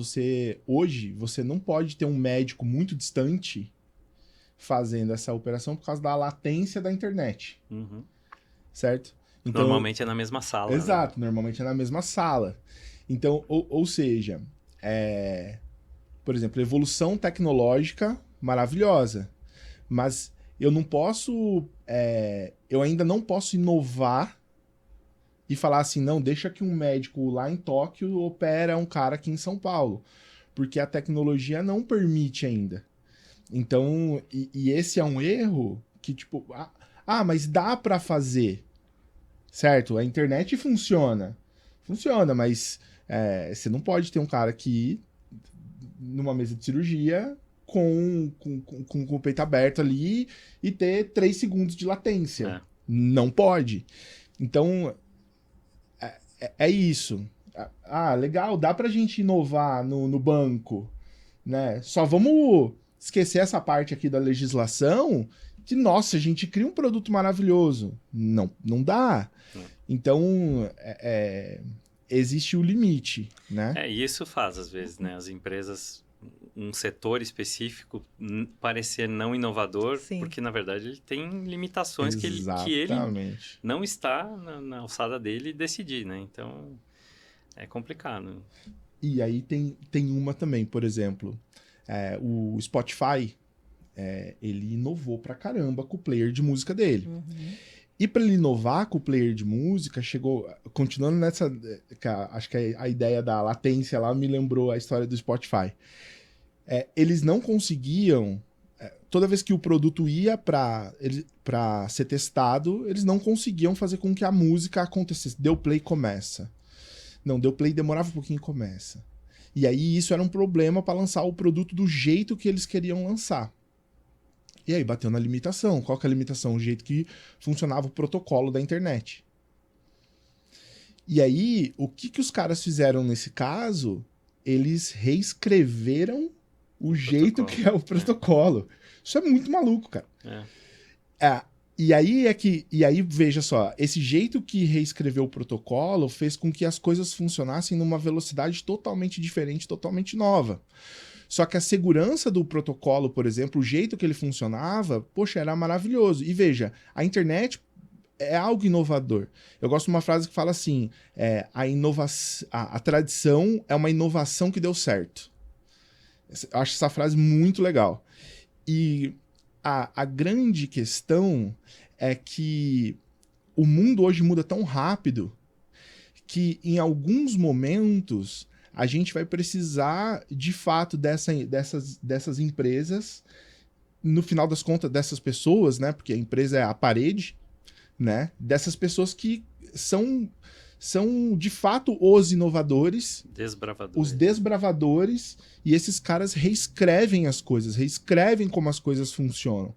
hoje, você não pode ter um médico muito distante fazendo essa operação por causa da latência da internet. Uhum. Certo? Então, normalmente é na mesma sala. Exato, né? Normalmente é na mesma sala. Então, ou seja, por exemplo, evolução tecnológica maravilhosa, mas eu não posso, eu ainda não posso inovar e falar assim, não, deixa que um médico lá em Tóquio opera um cara aqui em São Paulo, porque a tecnologia não permite ainda. Então, e esse é um erro que, tipo, mas dá pra fazer, certo? A internet funciona, mas você não pode ter um cara aqui numa mesa de cirurgia com o peito aberto ali e ter 3 segundos de latência. Não pode. Então, é isso. Legal, dá pra gente inovar no banco, né? Só vamos esquecer essa parte aqui da legislação que, nossa, a gente cria um produto maravilhoso. Não dá. Então, existe o limite, né? E isso faz, às vezes, né? As empresas... um setor específico parecer não inovador, Sim. porque, na verdade, ele tem limitações que ele não está na alçada dele decidir, né? Então, é complicado. E aí tem uma também, por exemplo, o Spotify, ele inovou pra caramba com o player de música dele. Uhum. E para ele inovar com o player de música, continuando nessa, acho que a ideia da latência lá me lembrou a história do Spotify. Eles não conseguiam toda vez que o produto ia para ser testado, eles não conseguiam fazer com que a música acontecesse. Deu play, começa. Não, deu play, demorava um pouquinho, começa. E aí isso era um problema para lançar o produto do jeito que eles queriam lançar. E aí bateu na limitação. Qual que é a limitação? O jeito que funcionava o protocolo da internet. E aí, o que os caras fizeram nesse caso? Eles reescreveram o jeito que é o protocolo. Isso é muito maluco, cara. E aí, veja só, esse jeito que reescreveu o protocolo fez com que as coisas funcionassem numa velocidade totalmente diferente, totalmente nova. Só que a segurança do protocolo, por exemplo, o jeito que ele funcionava, poxa, era maravilhoso. E veja, a internet é algo inovador. Eu gosto de uma frase que fala assim, a tradição é uma inovação que deu certo. Eu acho essa frase muito legal. E a grande questão é que o mundo hoje muda tão rápido que em alguns momentos a gente vai precisar de fato dessas empresas, no final das contas dessas pessoas, né? Porque a empresa é a parede, né? Dessas pessoas que são de fato os inovadores, os desbravadores, e esses caras reescrevem as coisas, reescrevem como as coisas funcionam.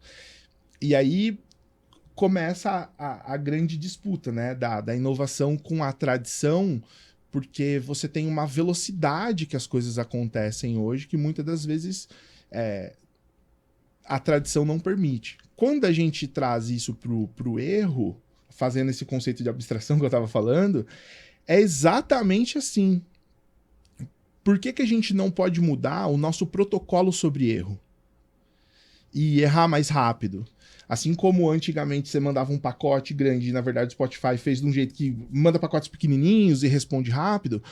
E aí começa a grande disputa, né? Da inovação com a tradição, porque você tem uma velocidade que as coisas acontecem hoje que muitas das vezes a tradição não permite. Quando a gente traz isso pro erro, fazendo esse conceito de abstração que eu estava falando, é exatamente assim. Por que a gente não pode mudar o nosso protocolo sobre erro? E errar mais rápido? Assim como antigamente você mandava um pacote grande e, na verdade, o Spotify fez de um jeito que manda pacotes pequenininhos e responde rápido,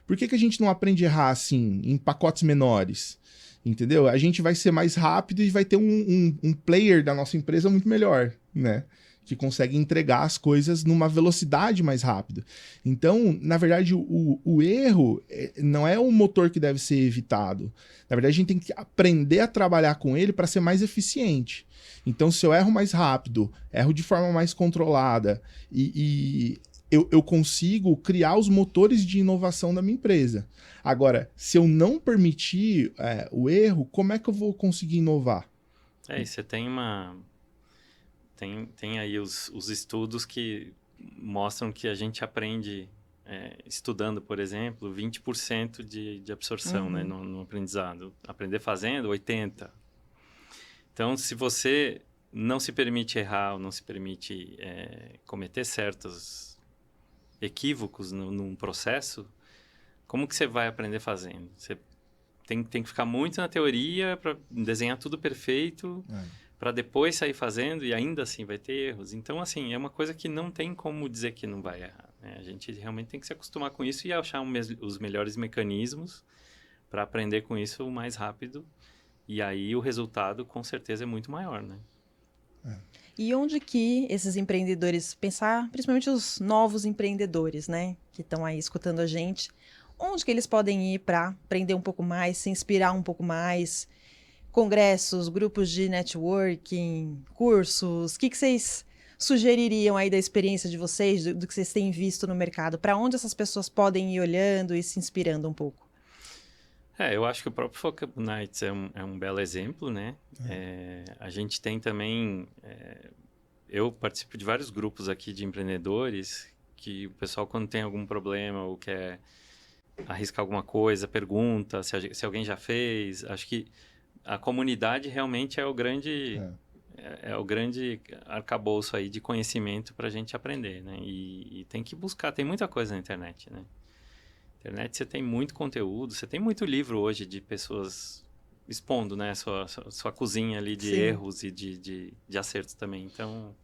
por que a gente não aprende a errar assim, em pacotes menores? Entendeu? A gente vai ser mais rápido e vai ter um player da nossa empresa muito melhor, né? Que consegue entregar as coisas numa velocidade mais rápida. Então, na verdade, o erro não é o motor que deve ser evitado. Na verdade, a gente tem que aprender a trabalhar com ele para ser mais eficiente. Então, se eu erro mais rápido, erro de forma mais controlada e eu consigo criar os motores de inovação da minha empresa. Agora, se eu não permitir o erro, como é que eu vou conseguir inovar? E você tem Tem aí os estudos que mostram que a gente aprende, estudando, por exemplo, 20% de absorção, né, no aprendizado. Aprender fazendo, 80%. Então, se você não se permite errar ou não se permite cometer certos equívocos num processo, como que você vai aprender fazendo? Você tem que ficar muito na teoria para desenhar tudo perfeito, para depois sair fazendo e ainda assim vai ter erros. Então, assim, é uma coisa que não tem como dizer que não vai errar, né? A gente realmente tem que se acostumar com isso e achar os melhores mecanismos para aprender com isso o mais rápido. E aí o resultado, com certeza, é muito maior, né? E onde que esses empreendedores, pensar principalmente os novos empreendedores, né? Que estão aí escutando a gente, onde que eles podem ir para aprender um pouco mais, se inspirar um pouco mais? Congressos, grupos de networking, cursos, o que vocês sugeririam aí da experiência de vocês, do que vocês têm visto no mercado? Para onde essas pessoas podem ir olhando e se inspirando um pouco? Eu acho que o próprio Focus Nights é um belo exemplo, né? A gente tem também... eu participo de vários grupos aqui de empreendedores que o pessoal, quando tem algum problema ou quer arriscar alguma coisa, pergunta se alguém já fez. Acho que a comunidade realmente é o grande arcabouço aí de conhecimento para a gente aprender, né? E tem que buscar, tem muita coisa na internet, né? Na internet você tem muito conteúdo, você tem muito livro hoje de pessoas expondo, né? Sua cozinha ali de erros e de acertos também, então...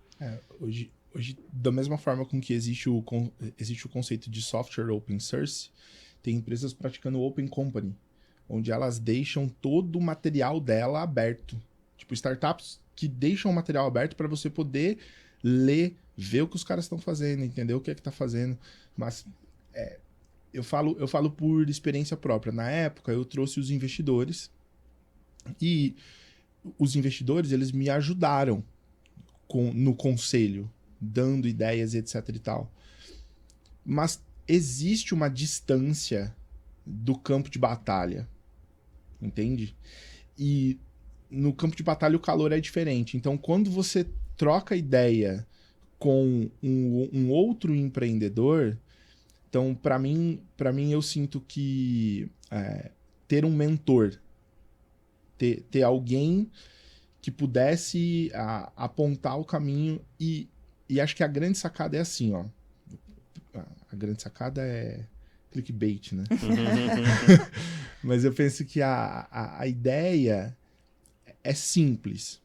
Hoje, da mesma forma com que existe o conceito de software open source, tem empresas praticando open company, onde elas deixam todo o material dela aberto. Tipo, startups que deixam o material aberto para você poder ler, ver o que os caras estão fazendo, entender o que é que está fazendo. Mas eu falo por experiência própria. Na época, eu trouxe os investidores e os investidores, eles me ajudaram no conselho, dando ideias, etc e tal. Mas existe uma distância do campo de batalha, entende? E no campo de batalha o calor é diferente. Então, quando você troca ideia com um outro empreendedor, então, para mim eu sinto que ter um mentor, ter alguém que pudesse apontar o caminho e acho que a grande sacada é assim, ó. A grande sacada é clickbait, né? Mas eu penso que a ideia é simples.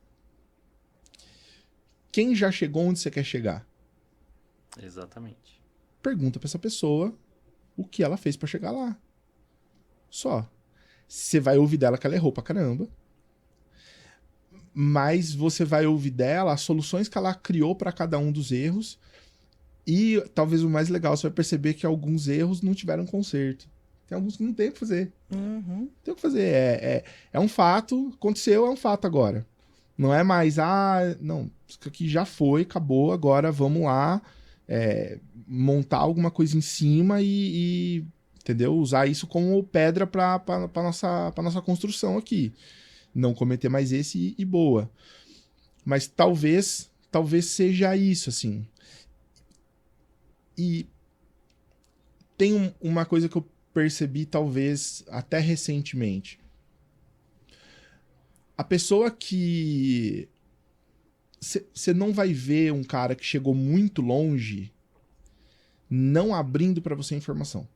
Quem já chegou onde você quer chegar? Exatamente. Pergunta pra essa pessoa o que ela fez pra chegar lá. Só. Você vai ouvir dela que ela errou pra caramba, mas você vai ouvir dela as soluções que ela criou pra cada um dos erros e talvez o mais legal, você vai perceber que alguns erros não tiveram conserto. Tem alguns que não tem o que fazer. Uhum. Tem o que fazer. É um fato, aconteceu, é um fato agora. Não é mais, não, isso aqui já foi, acabou, agora vamos lá montar alguma coisa em cima e entendeu? Usar isso como pedra para nossa construção aqui. Não cometer mais esse e boa. Mas talvez seja isso, assim. E tem uma coisa que eu percebi, talvez, até recentemente. A pessoa que... Você não vai ver um cara que chegou muito longe não abrindo para você informação.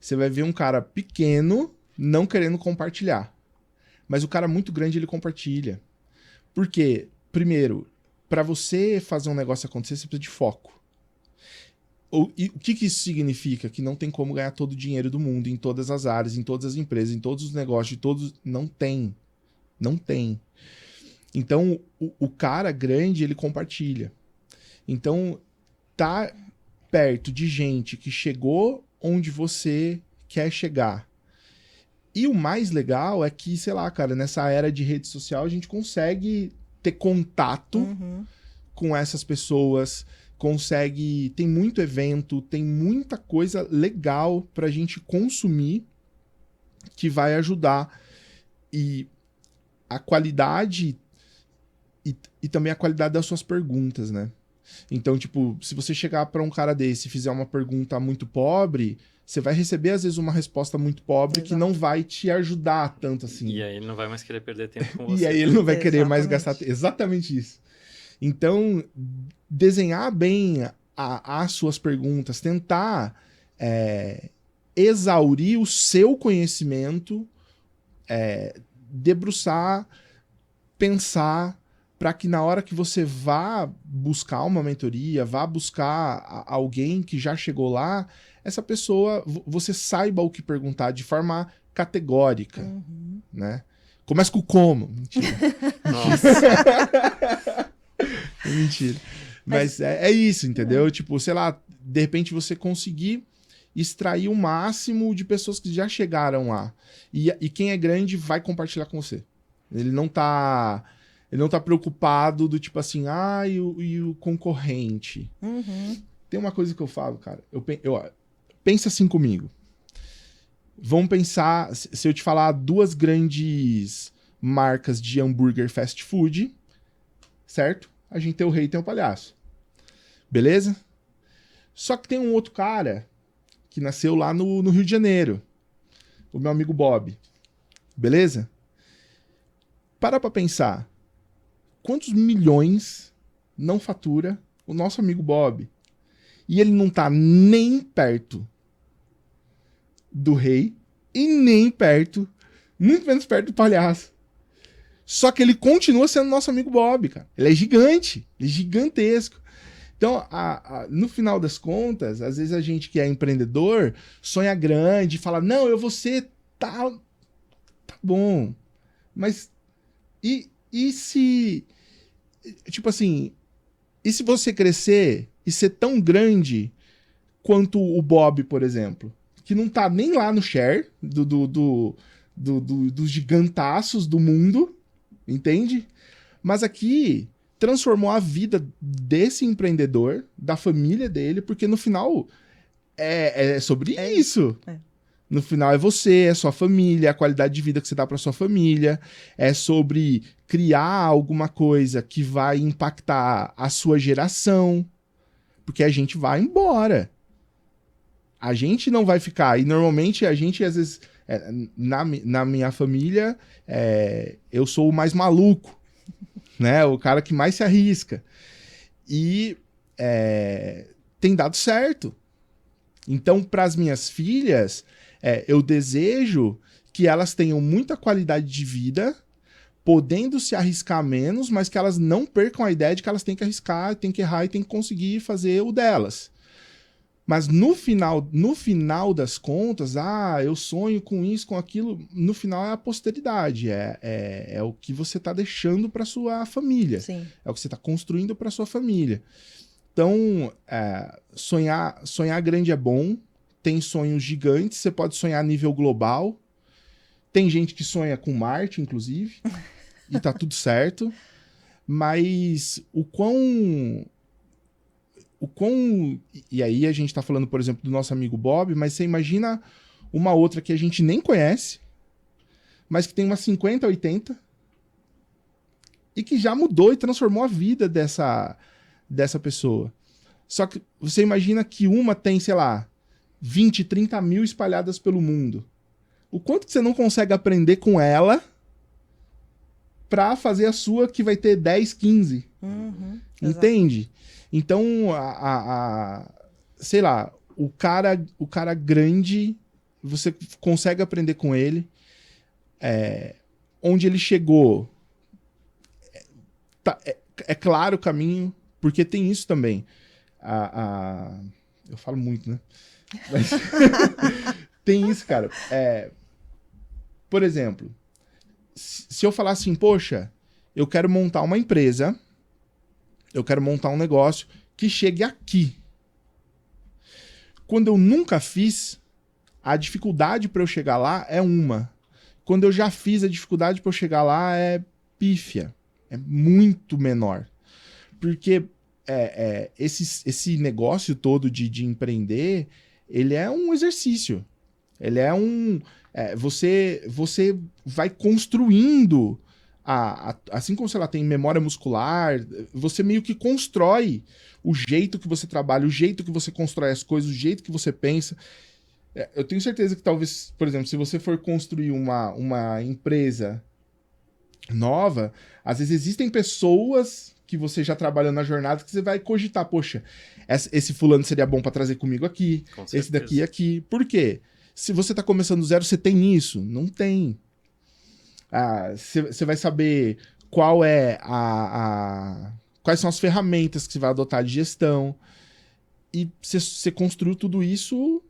Você vai ver um cara pequeno não querendo compartilhar. Mas o cara muito grande, ele compartilha. Por quê? Primeiro, para você fazer um negócio acontecer, você precisa de foco. E o que isso significa? Que não tem como ganhar todo o dinheiro do mundo, em todas as áreas, em todas as empresas, em todos os negócios, não tem. Não tem. Então, o cara grande, ele compartilha. Então, tá perto de gente que chegou onde você quer chegar. E o mais legal é que, sei lá, cara, nessa era de rede social, a gente consegue ter contato com essas pessoas, tem muito evento, tem muita coisa legal pra gente consumir que vai ajudar. E a qualidade e também a qualidade das suas perguntas, né? Então, tipo, se você chegar pra um cara desse e fizer uma pergunta muito pobre, você vai receber, às vezes, uma resposta muito pobre que não vai te ajudar tanto assim. E aí ele não vai mais querer perder tempo com você. E aí ele não vai querer mais gastar... Exatamente isso. Então, desenhar bem as suas perguntas, tentar exaurir o seu conhecimento, debruçar, pensar, para que na hora que você vá buscar uma mentoria, vá buscar alguém que já chegou lá, essa pessoa, você saiba o que perguntar de forma categórica, né? Começa com o como. Mentira. Nossa. Mentira. Mas é isso, entendeu? Tipo, sei lá, de repente você conseguir extrair o máximo de pessoas que já chegaram lá. E quem é grande vai compartilhar com você. Ele não tá preocupado do tipo assim, e o concorrente. Tem uma coisa que eu falo, cara. Pensa assim comigo. Vamos pensar, se eu te falar duas grandes marcas de hambúrguer fast food, certo? A gente tem o rei e tem o palhaço. Beleza? Só que tem um outro cara que nasceu lá no Rio de Janeiro. O meu amigo Bob. Beleza? Para pra pensar. Quantos milhões não fatura o nosso amigo Bob? E ele não tá nem perto do rei e nem perto, muito menos perto do palhaço. Só que ele continua sendo nosso amigo Bob, cara. Ele é gigante, ele é gigantesco. Então, no final das contas, às vezes a gente que é empreendedor sonha grande, fala, não, eu vou ser tal. Tá bom. Mas e se... Tipo assim, e se você crescer e ser tão grande quanto o Bob, por exemplo? Que não tá nem lá no share dos gigantaços do mundo, entende? Mas aqui transformou a vida desse empreendedor, da família dele, porque no final é sobre isso. É. No final é você, é sua família, a qualidade de vida que você dá para sua família, é sobre criar alguma coisa que vai impactar a sua geração, porque a gente vai embora. A gente não vai ficar, e normalmente a gente às vezes, na minha família, eu sou o mais maluco, né? O cara que mais se arrisca. E tem dado certo. Então, para as minhas filhas, eu desejo que elas tenham muita qualidade de vida, podendo se arriscar menos, mas que elas não percam a ideia de que elas têm que arriscar, têm que errar e têm que conseguir fazer o delas. Mas no final das contas, eu sonho com isso, com aquilo, no final é a posteridade, é o que você está deixando para sua família, Sim. é o que você está construindo para sua família. Então, sonhar grande é bom, tem sonhos gigantes, você pode sonhar a nível global, tem gente que sonha com Marte, inclusive, e tá tudo certo, mas o quão... E aí a gente tá falando, por exemplo, do nosso amigo Bob, mas você imagina uma outra que a gente nem conhece, mas que tem umas 50, 80, e que já mudou e transformou a vida dessa pessoa. Só que você imagina que uma tem, sei lá, 20, 30 mil espalhadas pelo mundo. O quanto que você não consegue aprender com ela pra fazer a sua que vai ter 10, 15? Uhum, Entende? Então, sei lá, o cara grande, você consegue aprender com ele. Onde ele chegou, é claro o caminho, porque tem isso também. Eu falo muito, né? Mas tem isso, cara. Por exemplo, se eu falar assim, poxa, eu quero montar uma empresa, eu quero montar um negócio que chegue aqui. Quando eu nunca fiz, a dificuldade para eu chegar lá é uma. Quando eu já fiz, a dificuldade para eu chegar lá é pífia. É muito menor. Porque esse negócio todo de empreender, ele é um exercício. Ele é um... você vai construindo... assim como, sei lá, tem memória muscular, você meio que constrói o jeito que você trabalha, o jeito que você constrói as coisas, o jeito que você pensa. Eu tenho certeza que talvez, por exemplo, se você for construir uma empresa nova, às vezes existem pessoas que você já trabalhou na jornada que você vai cogitar, poxa, esse fulano seria bom para trazer comigo aqui, esse daqui aqui. Por quê? Se você tá começando do zero, você tem isso? Não tem. Você vai saber qual quais são as ferramentas que você vai adotar de gestão. E você construiu tudo isso,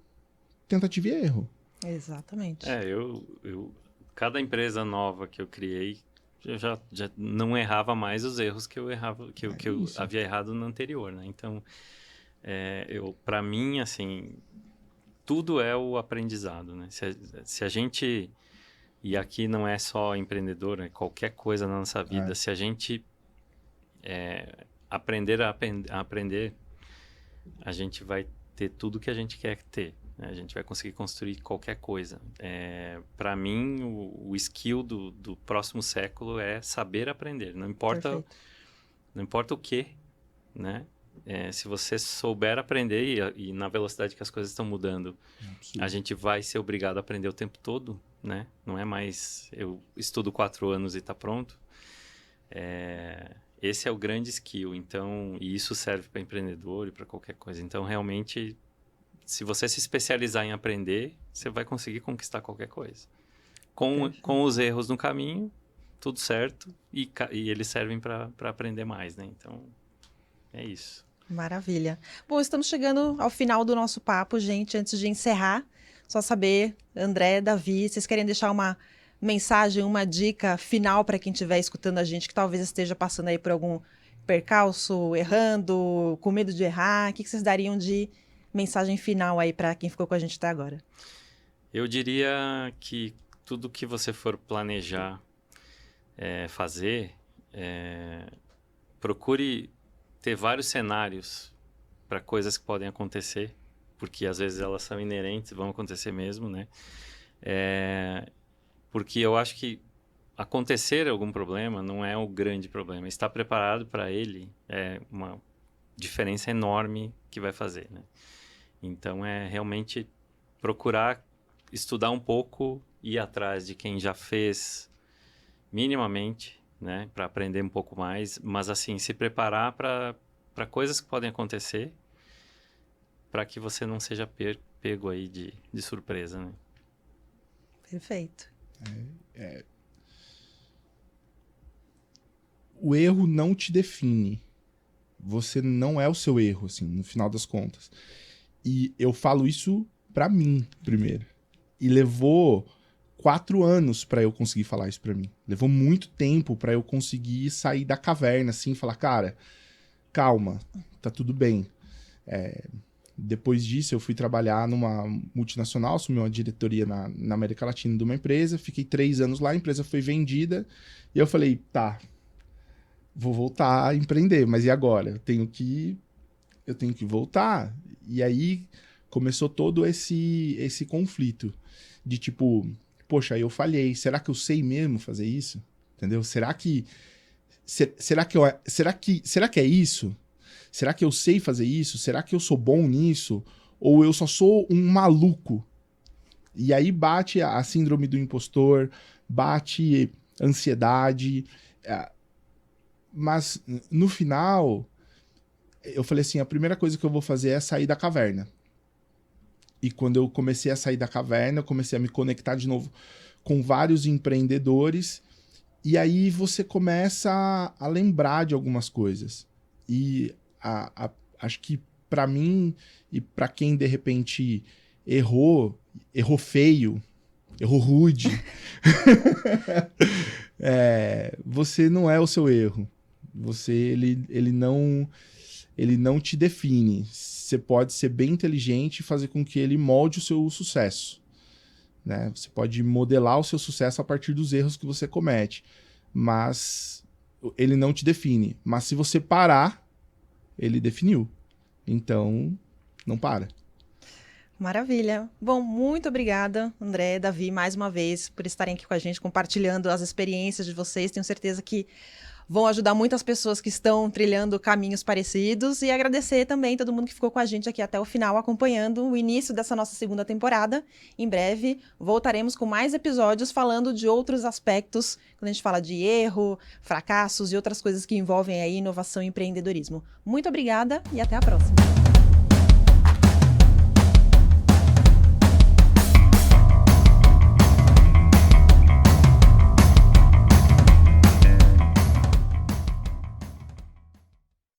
tentativa e erro. Exatamente. Cada empresa nova que eu criei, eu já não errava mais os erros que eu havia errado no anterior, né? Então, para mim, assim, tudo é o aprendizado, né? Se a gente... E aqui não é só empreendedor, é qualquer coisa na nossa vida. Se a gente aprender a aprender, a gente vai ter tudo que a gente quer ter. Né? A gente vai conseguir construir qualquer coisa. Para mim, o skill do próximo século é saber aprender. Não importa o que, né? Se você souber aprender e na velocidade que as coisas estão mudando, a gente vai ser obrigado a aprender o tempo todo, né? Não é mais eu estudo 4 anos e está pronto. Esse é o grande skill. Então, e isso serve para empreendedor e para qualquer coisa. Então, realmente, se você se especializar em aprender, você vai conseguir conquistar qualquer coisa. Com os erros no caminho, tudo certo, e eles servem para aprender mais, né? Então, é isso. Maravilha. Bom, estamos chegando ao final do nosso papo, gente. Antes de encerrar, só saber, André, Davi, vocês querem deixar uma mensagem, uma dica final para quem estiver escutando a gente, que talvez esteja passando aí por algum percalço, errando, com medo de errar? O que vocês dariam de mensagem final aí para quem ficou com a gente até agora? Eu diria que tudo que você for planejar, fazer, procure ter vários cenários para coisas que podem acontecer, porque às vezes elas são inerentes, vão acontecer mesmo, né? Porque eu acho que acontecer algum problema não é o grande problema. Estar preparado para ele é uma diferença enorme que vai fazer, né? Então, é realmente procurar estudar um pouco, ir atrás de quem já fez minimamente, né? Para aprender um pouco mais, mas assim, se preparar para coisas que podem acontecer, para que você não seja pego aí de surpresa, né? Perfeito. O erro não te define. Você não é o seu erro, assim, no final das contas. E eu falo isso pra mim, primeiro. E levou 4 anos pra eu conseguir falar isso pra mim. Levou muito tempo pra eu conseguir sair da caverna, assim, e falar, cara, calma, tá tudo bem. Depois disso, eu fui trabalhar numa multinacional, assumi uma diretoria na América Latina de uma empresa, fiquei 3 anos lá, a empresa foi vendida, e eu falei, tá, vou voltar a empreender, mas e agora? Eu tenho que voltar. E aí começou todo esse conflito de tipo, poxa, eu falhei, será que eu sei mesmo fazer isso? Entendeu? Será que é isso? Será que eu sei fazer isso? Será que eu sou bom nisso? Ou eu só sou um maluco? E aí bate a síndrome do impostor, bate ansiedade. Mas no final, eu falei assim, a primeira coisa que eu vou fazer é sair da caverna. E quando eu comecei a sair da caverna, eu comecei a me conectar de novo com vários empreendedores. E aí você começa a lembrar de algumas coisas. E acho que para mim e para quem de repente errou feio, errou rude, você não é o seu erro. Ele não te define. Você pode ser bem inteligente e fazer com que ele molde o seu sucesso, né? Você pode modelar o seu sucesso a partir dos erros que você comete, mas ele não te define. Mas se você parar, ele definiu. Então, não para. Maravilha. Bom, muito obrigada, André, Davi, mais uma vez, por estarem aqui com a gente, compartilhando as experiências de vocês. Tenho certeza que vão ajudar muitas pessoas que estão trilhando caminhos parecidos, e agradecer também todo mundo que ficou com a gente aqui até o final, acompanhando o início dessa nossa 2ª temporada. Em breve, voltaremos com mais episódios falando de outros aspectos, quando a gente fala de erro, fracassos e outras coisas que envolvem aí inovação e empreendedorismo. Muito obrigada e até a próxima.